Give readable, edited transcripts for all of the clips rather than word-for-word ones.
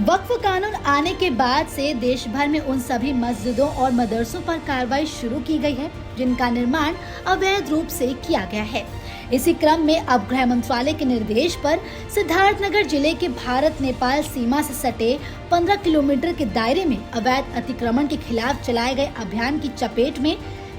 वक्फ कानून आने के बाद से देश भर में उन सभी मस्जिदों और मदरसों पर कार्रवाई शुरू की गई है जिनका निर्माण अवैध रूप से किया गया है। इसी क्रम में अब गृह मंत्रालय के निर्देश पर सिद्धार्थनगर जिले के भारत नेपाल सीमा से सटे 15 किलोमीटर के दायरे में अवैध अतिक्रमण के खिलाफ चलाए गए अभियान की चपेट में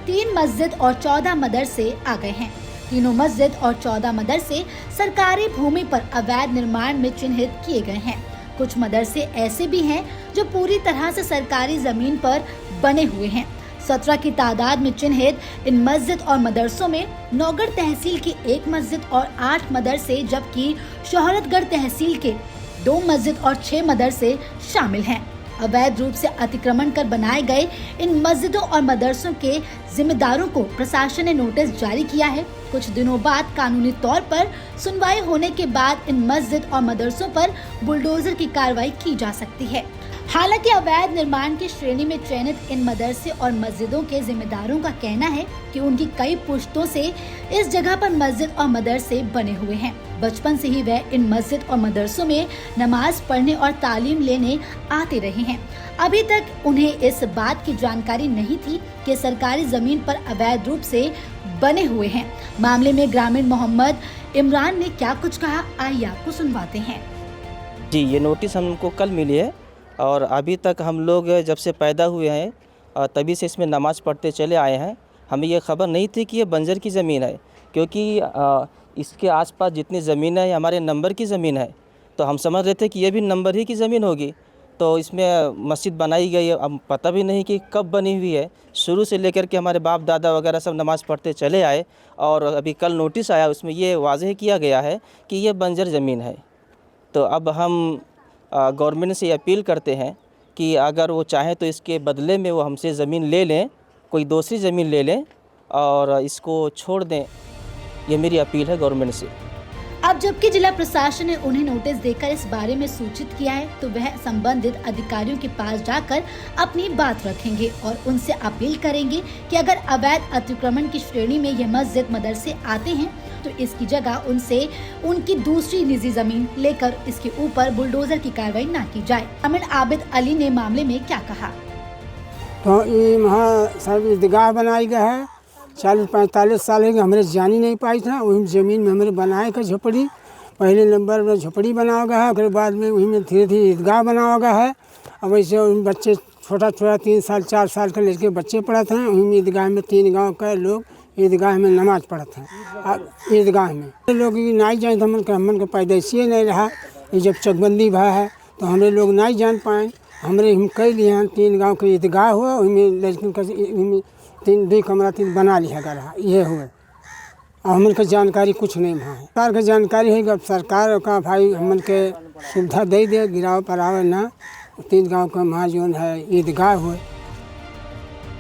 3 मस्जिद और 14 मदरसे आ गए हैं। तीनों मस्जिद और 14 मदरसे सरकारी भूमि पर अवैध निर्माण में चिन्हित किए गए हैं। कुछ मदरसे ऐसे भी हैं जो पूरी तरह से सरकारी जमीन पर बने हुए हैं। 17 की तादाद में चिन्हित इन मस्जिद और मदरसों में नौगढ़ तहसील की 1 मस्जिद और 8 मदरसे, जबकि शोहरतगढ़ तहसील के 2 मस्जिद और 6 मदरसे शामिल हैं। अवैध रूप से अतिक्रमण कर बनाए गए इन मस्जिदों और मदरसों के जिम्मेदारों को प्रशासन ने नोटिस जारी किया है। कुछ दिनों बाद कानूनी तौर पर सुनवाई होने के बाद इन मस्जिद और मदरसों पर बुलडोजर की कार्रवाई की जा सकती है। हालांकि अवैध निर्माण की श्रेणी में चयनित इन मदरसे और मस्जिदों के जिम्मेदारों का कहना है कि उनकी कई पुश्तों से इस जगह पर मस्जिद और मदरसे बने हुए हैं। बचपन से ही वह इन मस्जिद और मदरसों में नमाज पढ़ने और तालीम लेने आते रहे हैं। अभी तक उन्हें इस बात की जानकारी नहीं थी कि सरकारी जमीन पर अवैध रूप से बने हुए हैं। मामले में ग्रामीण मोहम्मद इमरान ने क्या कुछ कहा, आइए आपको सुनवाते हैं। जी, ये नोटिस हमको कल मिली है और अभी तक हम लोग जब से पैदा हुए हैं तभी से इसमें नमाज पढ़ते चले आए हैं। हमें ये खबर नहीं थी कि ये बंजर की ज़मीन है, क्योंकि इसके आसपास जितनी ज़मीन है हमारे नंबर की ज़मीन है, तो हम समझ रहे थे कि ये भी नंबर ही की ज़मीन होगी। तो इसमें मस्जिद बनाई गई है, अब पता भी नहीं कि कब बनी हुई है। शुरू से लेकर के हमारे बाप दादा वगैरह सब नमाज़ पढ़ते चले आए और अभी कल नोटिस आया, उसमें ये वाज़ेह किया गया है कि ये बंजर ज़मीन है। तो अब हम गवर्नमेंट से अपील करते हैं कि अगर वो चाहें तो इसके बदले में वो हमसे ज़मीन ले लें, कोई दूसरी ज़मीन ले लें और इसको छोड़ दें। ये मेरी अपील है गवर्नमेंट से। अब जबकि जिला प्रशासन ने उन्हें नोटिस देकर इस बारे में सूचित किया है, तो वह संबंधित अधिकारियों के पास जाकर अपनी बात रखेंगे और उनसे अपील करेंगे कि अगर अवैध अतिक्रमण की श्रेणी में ये मस्जिद मदरसे आते हैं तो इसकी जगह उनसे उनकी दूसरी निजी जमीन लेकर इसके ऊपर बुलडोजर की कार्रवाई न की जाए। अमीर आबिद अली ने मामले में क्या कहा? तो ये वहाँ सब ईदगाह बनाई गया है, 40-45 साल है कि हमारे जानी नहीं पाई था। वही ज़मीन में हमारे बनाए का झोपड़ी, पहले नंबर में झोपड़ी बनाया गया है, उसके बाद में वही में धीरे धीरे ईदगाह बनाया गया है। अब वैसे बच्चे छोटा 3 साल 4 साल के लड़के बच्चे पढ़ते हैं। वही में ईदगाह में 3 गाँव के लोग ईदगाह में नमाज पढ़ते हैं। ईदगाह में लोग नहीं जाए तो हमन के पैदाइशी नहीं रहा। ये जब चकबंदी भा है तो हमारे लोग नहीं जान पाए। हमारे हम कह लिए हैं 3 गाँव के ईदगाह हुआ, वही में लड़कियों का 2 कमरा 3 बना लिया गया, ये हुए। हमन के जानकारी कुछ नहीं है। सरकार के जानकारी है कि अब सरकार का भाई हमन के सुविधा दे दे, गिराव परावे ना। 3 गाँव का महाजन है ईदगाह हुए।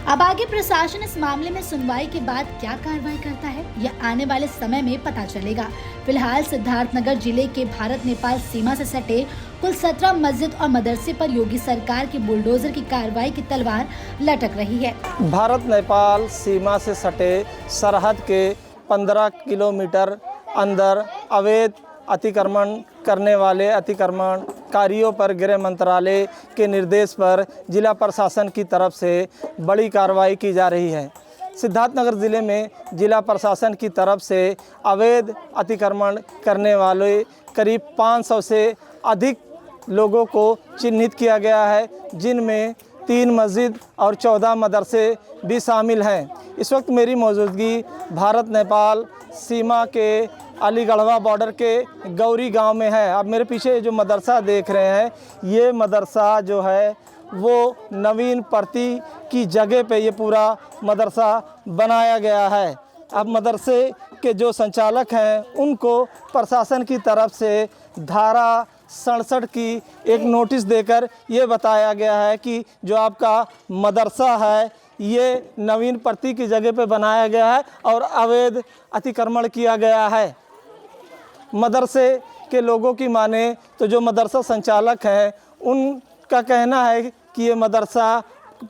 अब आगे प्रशासन इस मामले में सुनवाई के बाद क्या कार्रवाई करता है, यह आने वाले समय में पता चलेगा। फिलहाल सिद्धार्थनगर जिले के भारत नेपाल सीमा से सटे कुल 17 मस्जिद और मदरसे पर योगी सरकार की बुलडोजर की कार्रवाई की तलवार लटक रही है। भारत नेपाल सीमा से सटे सरहद के 15 किलोमीटर अंदर अवैध अतिक्रमण करने वाले अतिक्रमणकारियों पर गृह मंत्रालय के निर्देश पर जिला प्रशासन की तरफ से बड़ी कार्रवाई की जा रही है। सिद्धार्थनगर ज़िले में जिला प्रशासन की तरफ से अवैध अतिक्रमण करने वाले करीब 500 से अधिक लोगों को चिन्हित किया गया है, जिनमें 3 मस्जिद और 14 मदरसे भी शामिल हैं। इस वक्त मेरी मौजूदगी भारत नेपाल सीमा के अलीगढ़वा बॉर्डर के गौरी गांव में है। अब मेरे पीछे जो मदरसा देख रहे हैं, ये मदरसा जो है वो नवीन प्रति की जगह पे ये पूरा मदरसा बनाया गया है। अब मदरसे के जो संचालक हैं उनको प्रशासन की तरफ से धारा 67 की एक नोटिस देकर ये बताया गया है कि जो आपका मदरसा है ये नवीन प्रति की जगह पे बनाया गया है और अवैध अतिक्रमण किया गया है। मदरसे के लोगों की माने तो जो मदरसा संचालक हैं उनका कहना है कि ये मदरसा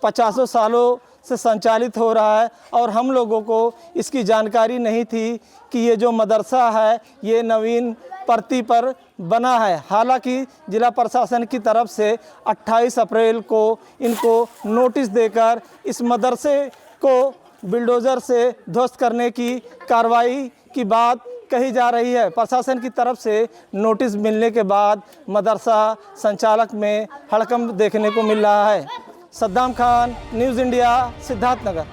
50 सालों से संचालित हो रहा है और हम लोगों को इसकी जानकारी नहीं थी कि ये जो मदरसा है ये नवीन प्रति पर बना है। हालांकि जिला प्रशासन की तरफ से 28 अप्रैल को इनको नोटिस देकर इस मदरसे को बिल्डोज़र से ध्वस्त करने की कार्रवाई की बात कही जा रही है। प्रशासन की तरफ से नोटिस मिलने के बाद मदरसा संचालक में हड़कंप देखने को मिल रहा है। Saddam Khan, news India, Siddharthnagar.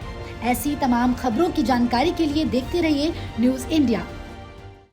ऐसी तमाम खबरों की जानकारी के लिए देखते रहिए न्यूज़ इंडिया।